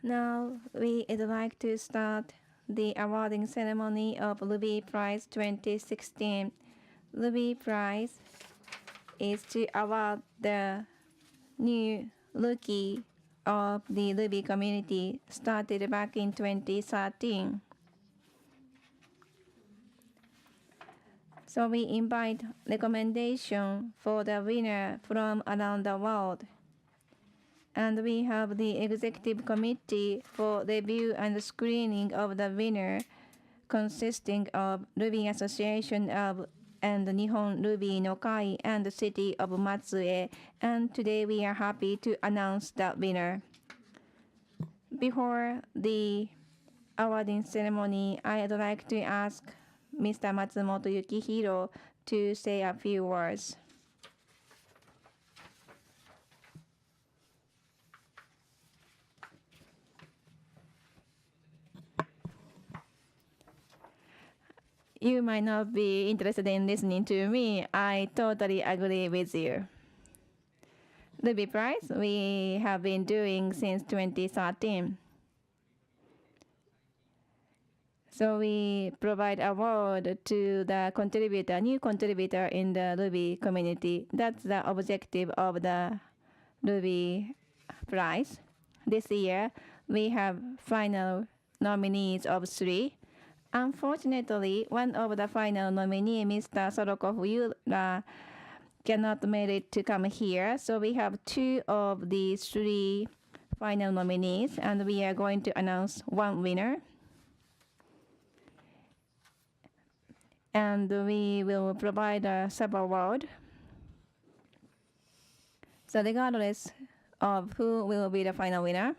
Now we would like to start the awarding ceremony of Ruby Prize 2016. Ruby Prize is to award the new rookie of the Ruby community started back in 2013. So we invite recommendation for the winner from around the world. And we have the executive committee for review and screening of the winner consisting of Ruby Association of and Nihon Ruby no Kai and the city of Matsue. And today we are happy to announce the winner. Before the awarding ceremony, I'd like to ask Mr. Matsumoto Yukihiro to say a few words. You might not be interested in listening to me. I totally agree with you. Ruby Prize we have been doing since 2013. So we provide award to the contributor, new contributor in the Ruby community. That's the objective of the Ruby Prize. This year, we have final nominees of 3. Unfortunately, one of the final nominees, Mr. Sorokov Yura, cannot make it to come here. So we have 2 of the 3 final nominees, and we are going to announce one winner. And we will provide a sub-award. So regardless of who will be the final winner,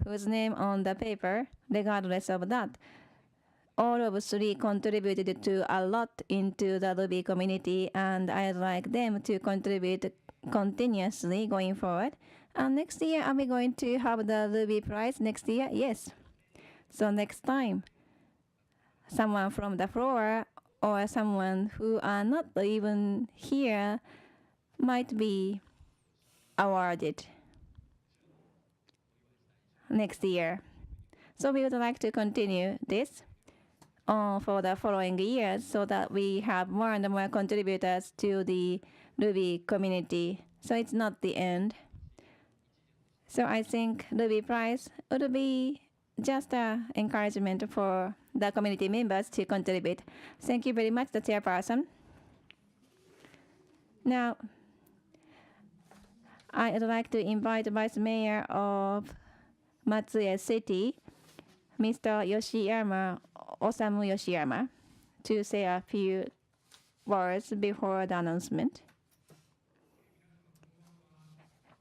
whose name on the paper, regardless of that, all of 3 contributed to a lot into the Ruby community, and I'd like them to contribute continuously going forward. And next year, are we going to have the Ruby Prize next year? Yes. So next time, someone from the floor or someone who are not even here might be awarded next year. So we would like to continue this for the following years so that we have more and more contributors to the Ruby community. So it's not the end. So I think Ruby Prize would be just an encouragement for the community members to contribute. Thank you very much, the chairperson. Now, I would like to invite Vice Mayor of Matsue City, Mr. Yoshiyama, Osamu Yoshiyama, to say a few words before the announcement.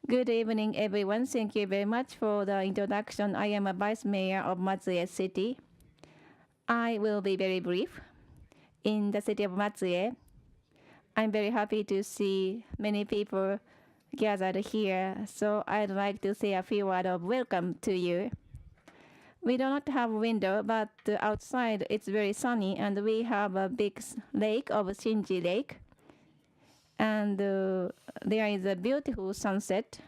Good evening, everyone. Thank you very much for the introduction. I am a Vice Mayor of Matsue City. I will be very brief. In the city of Matsue, I'm very happy to see many people gathered here, so I'd like to say a few words of welcome to you. We do not have a window, but outside it's very sunny, and we have a big lake of Shinji Lake. And there is a beautiful sunset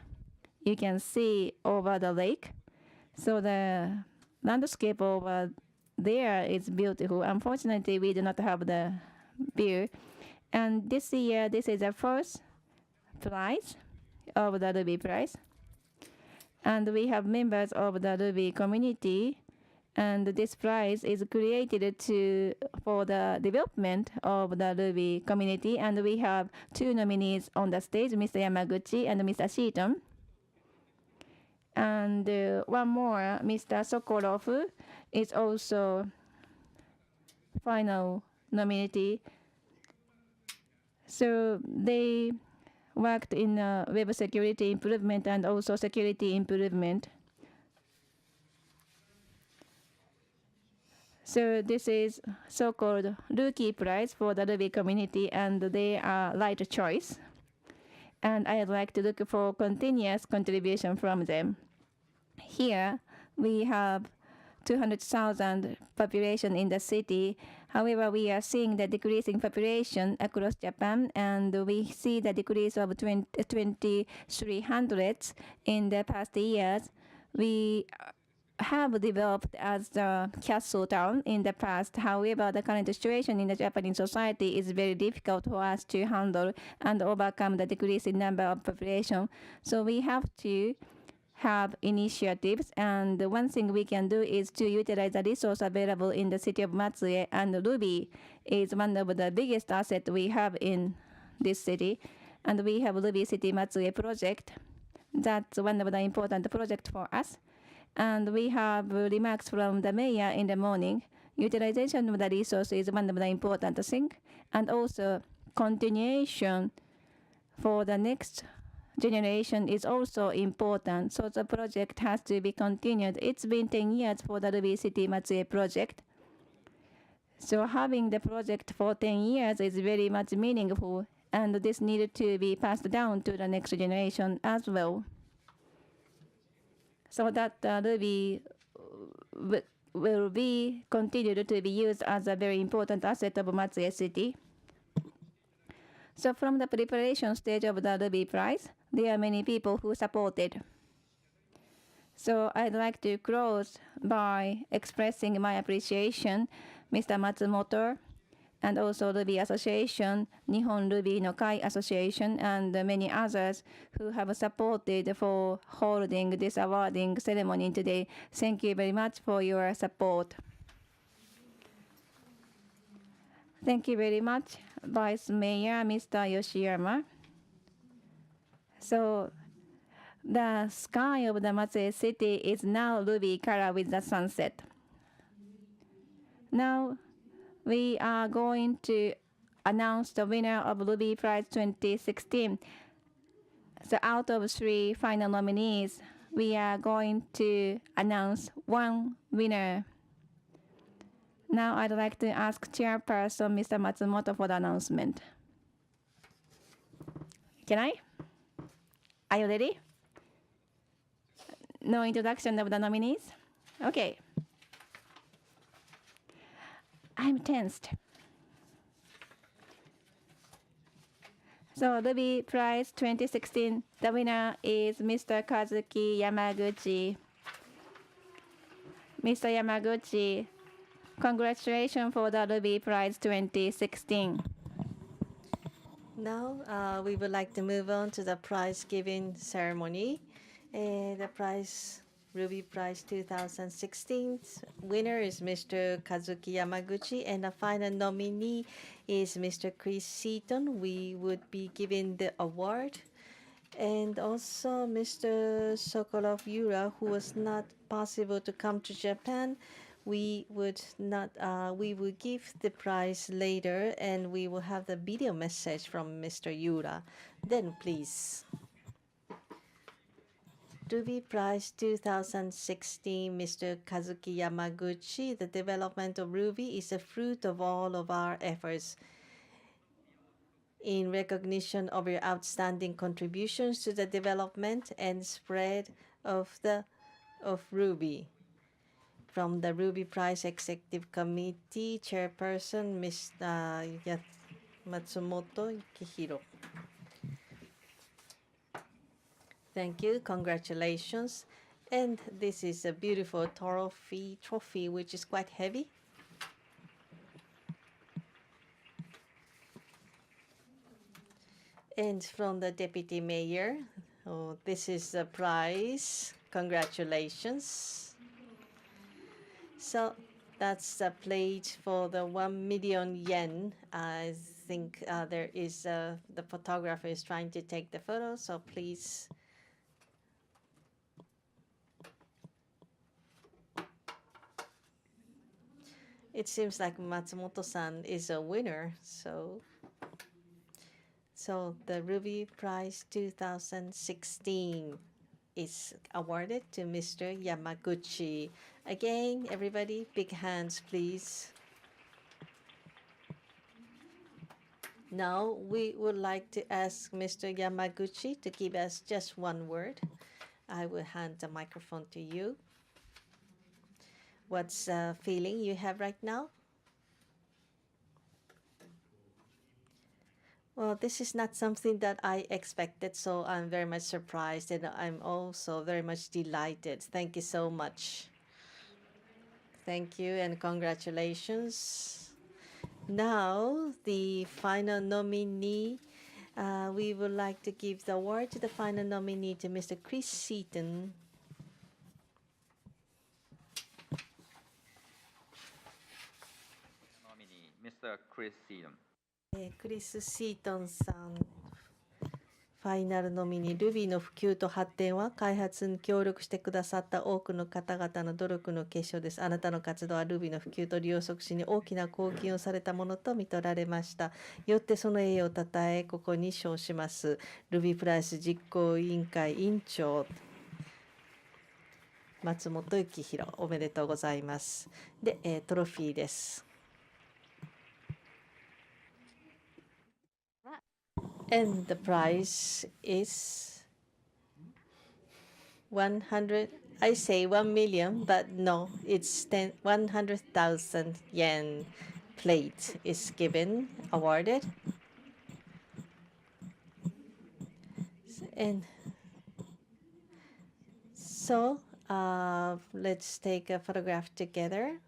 you can see over the lake. So the landscape over there is beautiful. Unfortunately, we do not have the view. And this year, this is the first prize of the Ruby Prize. And we have members of the Ruby community, and this prize is created for the development of the Ruby community. And we have 2 nominees on the stage, Mr. Yamaguchi and Mr. Shiton. And one more, Mr. Sokolov, is also final nominee. So they worked in web security improvement and also security improvement. So this is so-called Rookie Prize for the Ruby community, and they are right choice. And I'd like to look for continuous contribution from them. Here we have 200,000 population in the city. However, we are seeing the decreasing population across Japan, and we see the decrease of 2,300 in the past years. We have developed as the castle town in the past. However, the current situation in the Japanese society is very difficult for us to handle and overcome the decreasing number of population. So we have to have initiatives, and one thing we can do is to utilize the resource available in the city of Matsue, and Ruby is one of the biggest assets we have in this city, and we have Ruby City Matsue project. That's one of the important projects for us, and we have remarks from the mayor in the morning. Utilization of the resource is one of the important things, and also continuation for the next generation is also important. So the project has to be continued. It's been 10 years for the Ruby City Matsue project. So having the project for 10 years is very much meaningful, and this needed to be passed down to the next generation as well. So that Ruby will be continued to be used as a very important asset of Matsue City. So from the preparation stage of the Ruby Prize, there are many people who supported. So I'd like to close by expressing my appreciation, Mr. Matsumoto, and also Ruby Association, Nihon Ruby no Kai Association, and many others who have supported for holding this awarding ceremony today. Thank you very much for your support. Thank you very much, Vice Mayor Mr. Yoshiyama. So the sky of the Matsue City is now ruby color with the sunset. Now we are going to announce the winner of Ruby Prize 2016. So out of 3 final nominees, we are going to announce one winner. Now I'd like to ask Chairperson Mr. Matsumoto for the announcement. Can I? Are you ready? No introduction of the nominees? Okay. I'm tensed. So Ruby Prize 2016, the winner is Mr. Kazuki Yamaguchi. Mr. Yamaguchi, congratulations for the Ruby Prize 2016. Now we would like to move on to the prize giving ceremony. The Ruby Prize 2016 winner is Mr. Kazuki Yamaguchi, and the final nominee is Mr. Chris Seaton. We would be giving the award. And also Mr. Sokolov Yura, who was not possible to come to Japan. We will give the prize later, and we will have the video message from Mr. Yura. Then please. Ruby Prize 2016, Mr. Kazuki Yamaguchi. The development of Ruby is a fruit of all of our efforts. In recognition of your outstanding contributions to the development and spread of Ruby. From the Ruby Prize Executive Committee, Chairperson Mr. Matsumoto Yukihiro. Thank you. Congratulations. And this is a beautiful trophy which is quite heavy. And from the Deputy Mayor, this is the prize. Congratulations. So that's the plate for the 1 million yen. I think there is the photographer is trying to take the photo, so please. It seems like Matsumoto-san is a winner, so the Ruby Prize 2016 is awarded to Mr. Yamaguchi. Again, everybody, big hands, please. Now, we would like to ask Mr. Yamaguchi to give us just one word. I will hand the microphone to you. What's the feeling you have right now? Well, this is not something that I expected, so I'm very much surprised and I'm also very much delighted. Thank you so much. Thank you and congratulations. Now, the final nominee, we would like to give the award to the final nominee to Mr. Chris Seaton. Nominee, Mr. Chris Seaton. クリス・シートンさん、ファイナルノミニー、Ruby の普及と発展は開発に協力してくださった多くの方々の努力の結晶です。あなたの活動は Ruby の普及と利用促進に大きな貢献をされたものと見取られました。よってその栄誉をたたえ、ここに称します。Ruby プライス実行委員会委員長、松本幸宏、おめでとうございます。で、トロフィーです。And the price is 100, I say 1 million, but no, it's 100,000 yen plate is given, awarded. And so let's take a photograph together.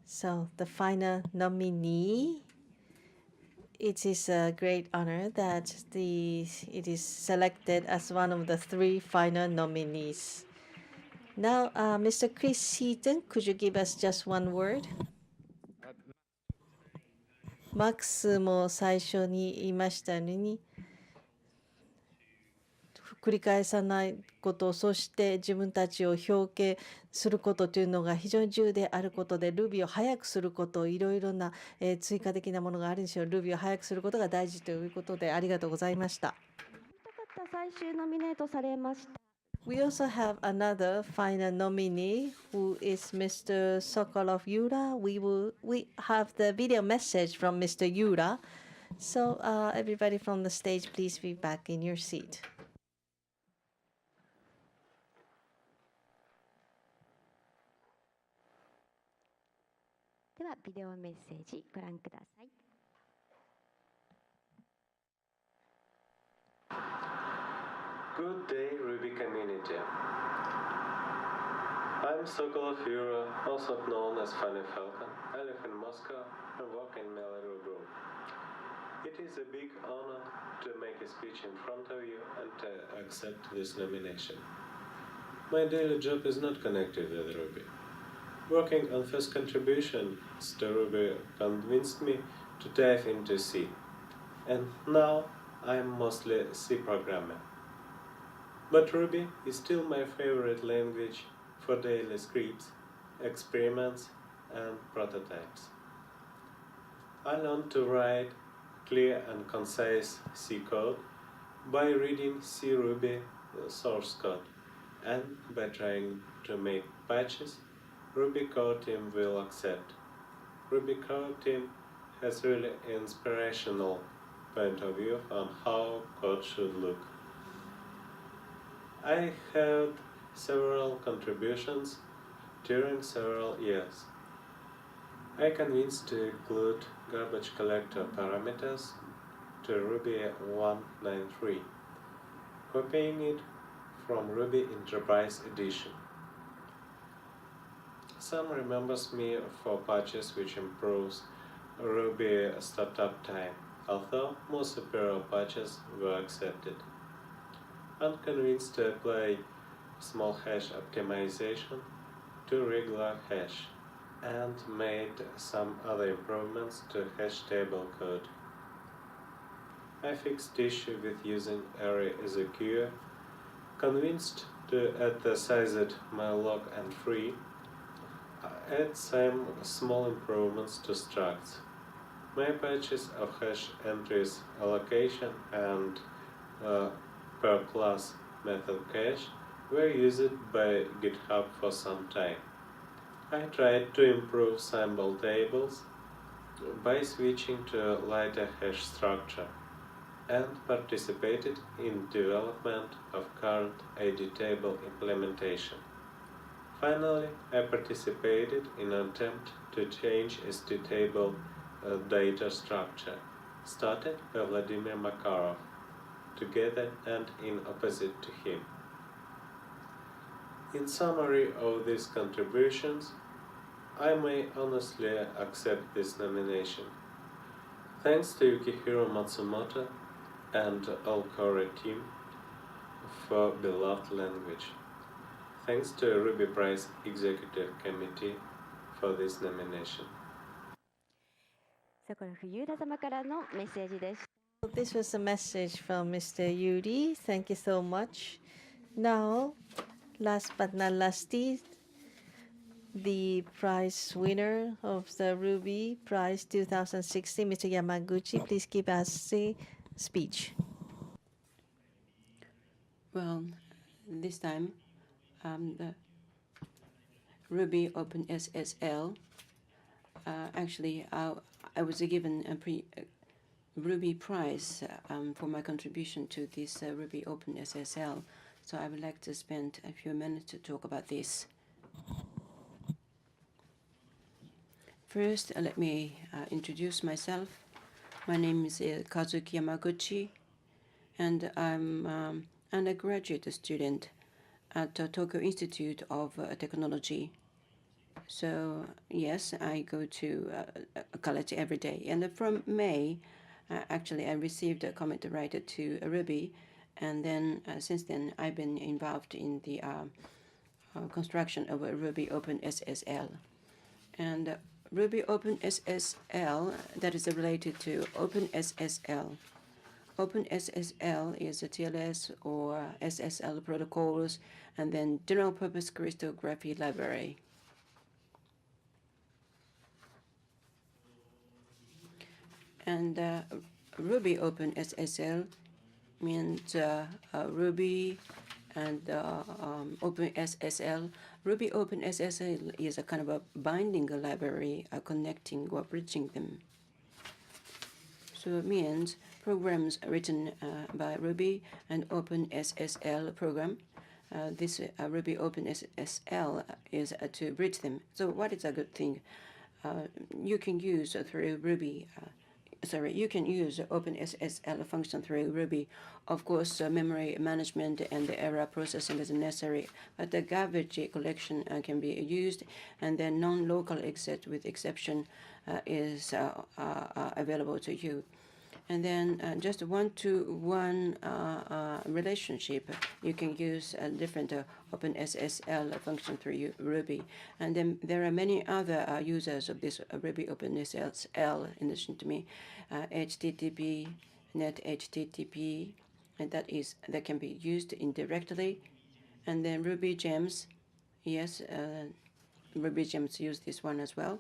So the final nominee, it is a great honor that it is selected as one of the 3 final nominees. Now, Mr. Chris Seaton, could you give us just one word? マックスも最初に言いましたように、繰り返さないこと、そして自分たちを表敬することというのが非常に重要であることで、Ruby を早くすること、いろいろな追加的なものがあるんでしょう。Ruby を早くすることが大事ということで、ありがとうございました。最終ノミネートされました。We also have another final nominee who is Mr. Sokolov Yura. We have the video message from Mr. Yura. So everybody from the stage, please be back in your seat. ではビデオメッセージご覧ください。Good day, Ruby community. I'm Sokolov Yura, also known as Funny Falcon. I live in Moscow and work in Mail.ru Group. It is a big honor to make a speech in front of you and to accept this nomination. My daily job is not connected with Ruby. Working on first contributions to Ruby convinced me to dive into C. And now I'm mostly C programmer. But Ruby is still my favorite language for daily scripts, experiments, and prototypes. I learned to write clear and concise C code by reading C Ruby source code and by trying to make patches Ruby core team will accept. Ruby core team has really inspirational point of view on how code should look. I had several contributions during several years. I convinced to include garbage collector parameters to Ruby 193, copying it from Ruby Enterprise Edition. Some remembers me for patches which improves Ruby startup time, although more superior patches were accepted. I'm convinced to apply small hash optimization to regular hash and made some other improvements to hash table code. I fixed issue with using array as a queue, convinced to add the sized malloc and free, add some small improvements to structs. My patches of hash entries allocation and per class method cache were used by GitHub for some time. I tried to improve symbol tables by switching to a lighter hash structure. and participated in development of current AD table implementation. Finally, I participated in an attempt to change SD table data structure, started by Vladimir Makarov, together and in opposite to him. In summary of these contributions, I may honestly accept this nomination. Thanks to Yukihiro Matsumoto and all core team for beloved language. Thanks to Ruby Prize Executive Committee for this nomination. そこの冬田様からのメッセージです。This was a message from Mr. Yuri. Thank you so much. Now, last but not least, the prize winner of the Ruby Prize 2016, Mr. Yamaguchi, please give us the speech. Well, this time, the Ruby Open SSL, actually, I was given a Ruby prize for my contribution to this Ruby Open SSL. So I would like to spend a few minutes to talk about this. First, let me introduce myself. My name is Kazuki Yamaguchi, and I'm an undergraduate student at the Tokyo Institute of Technology. So yes, I go to college every day. And from May, actually, I received a comment related to Ruby, and then since then, I've been involved in the construction of a Ruby Open SSL. And Ruby Open SSL, that is related to Open SSL. Open SSL is a TLS or SSL protocols, and then general purpose crystallography library. And Ruby Open SSL means Ruby and Open SSL. Ruby Open SSL is a kind of a binding library connecting or bridging them. So it means programs written by Ruby and Open SSL program. This Ruby Open SSL is to bridge them. So what is a good thing? You can use through Ruby. You can use OpenSSL function through Ruby. Of course, memory management and the error processing is necessary, but the garbage collection can be used, and then non-local exit with exception is available to you. And then just one-to-one relationship, you can use a different OpenSSL function through Ruby. And then there are many other users of this Ruby OpenSSL in addition to me. HTTP, net HTTP, and that can be used indirectly. And then Ruby Gems, yes, Ruby Gems use this one as well.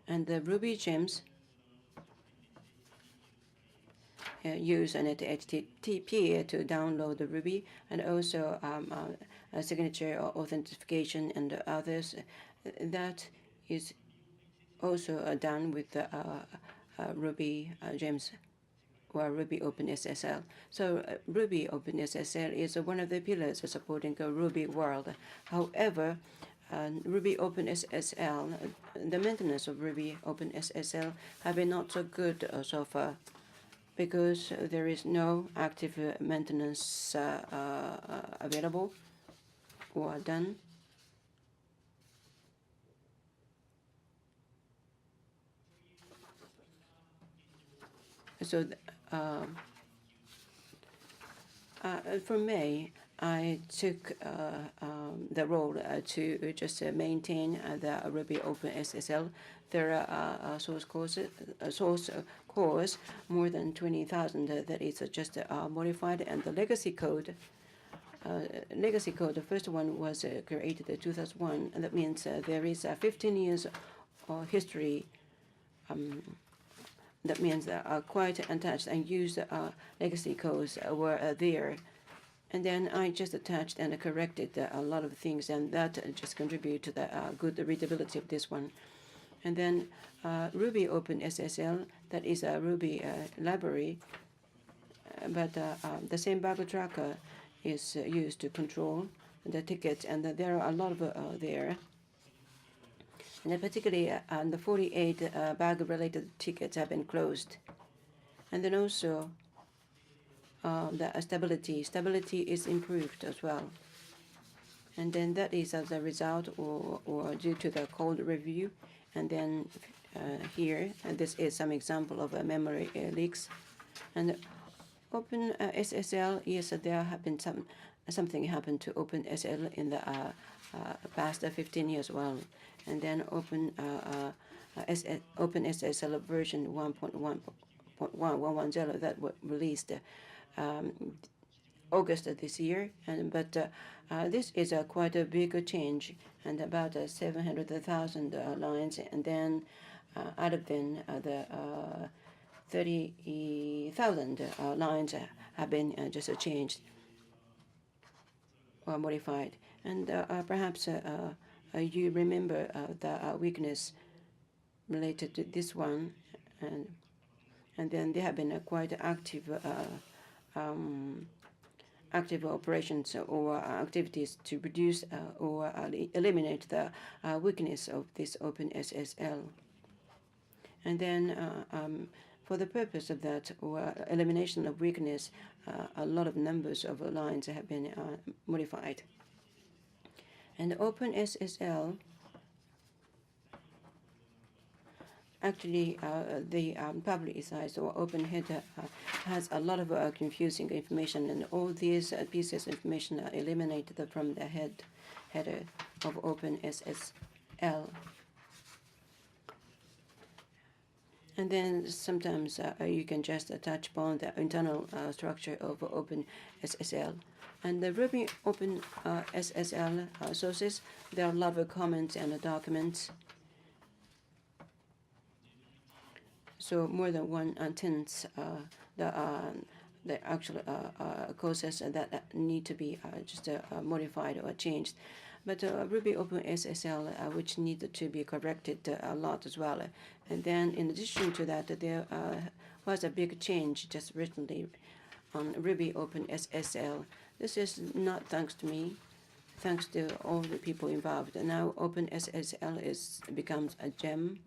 And the Ruby Gems use an HTTP to download the Ruby, and also a signature authentication and others. That is also done with Ruby Gems or Ruby OpenSSL. So Ruby OpenSSL is one of the pillars supporting a Ruby world. However, Ruby OpenSSL, the maintenance of Ruby OpenSSL have been not so good so far, because there is no active maintenance available or done. So for May, I took the role to just maintain the Ruby OpenSSL. There are source cores more than 20,000 that is just modified, and the legacy code. The first one was created in 2001, and that means there is 15 years history. That means quite untouched and used legacy codes were there. And then I just attached and corrected a lot of things, and that just contributed to the good readability of this one. And then Ruby Open SSL, that is a Ruby library, but the same bug tracker is used to control the tickets, and there are a lot of there. And particularly the 48 bug-related tickets have been closed. And then also the stability is improved as well. And then that is as a result or due to the code review. And then here, and this is some example of memory leaks. And Open SSL, yes, there have been something happened to Open SSL in the past 15 years as well. And then Open SSL version 1.1.110 that was released August of this year, but this is quite a big change, and about 700,000 lines, and then out of them the 30,000 lines have been just changed or modified, and perhaps you remember the weakness related to this one, and then there have been quite active operations or activities to reduce or eliminate the weakness of this Open SSL. And then for the purpose of that or elimination of weakness, a lot of numbers of lines have been modified. And Open SSL actually, the publicized or open header has a lot of confusing information, and all these pieces of information are eliminated from the header of Open SSL. And then sometimes you can just touch upon the internal structure of Open SSL. And the Ruby Open SSL sources, there are a lot of comments and documents. So more than 1/10 the actual courses that need to be just modified or changed. But Ruby Open SSL, which needed to be corrected a lot as well. And then in addition to that, there was a big change just recently on Ruby Open SSL. This is not thanks to me, thanks to all the people involved. And now Open SSL becomes a gem.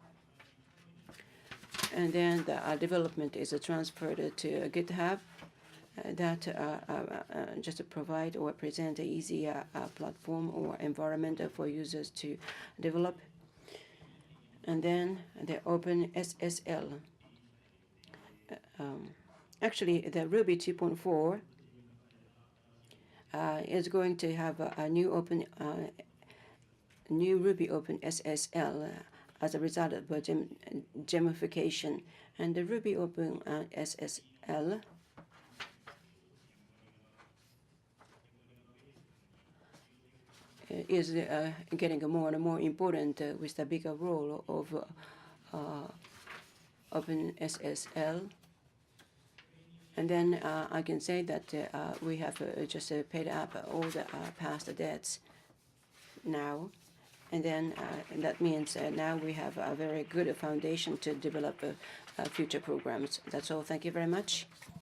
And then the development is transferred to GitHub that just provide or present an easy platform or environment for users to develop. And then the Open SSL. Actually, the Ruby 2.4 is going to have a new Ruby Open SSL as a result of gamification. And the Ruby Open SSL is getting more and more important with the bigger role of Open SSL. And then I can say that we have just paid up all the past debts now. And then that means now we have a very good foundation to develop future programs. That's all. Thank you very much.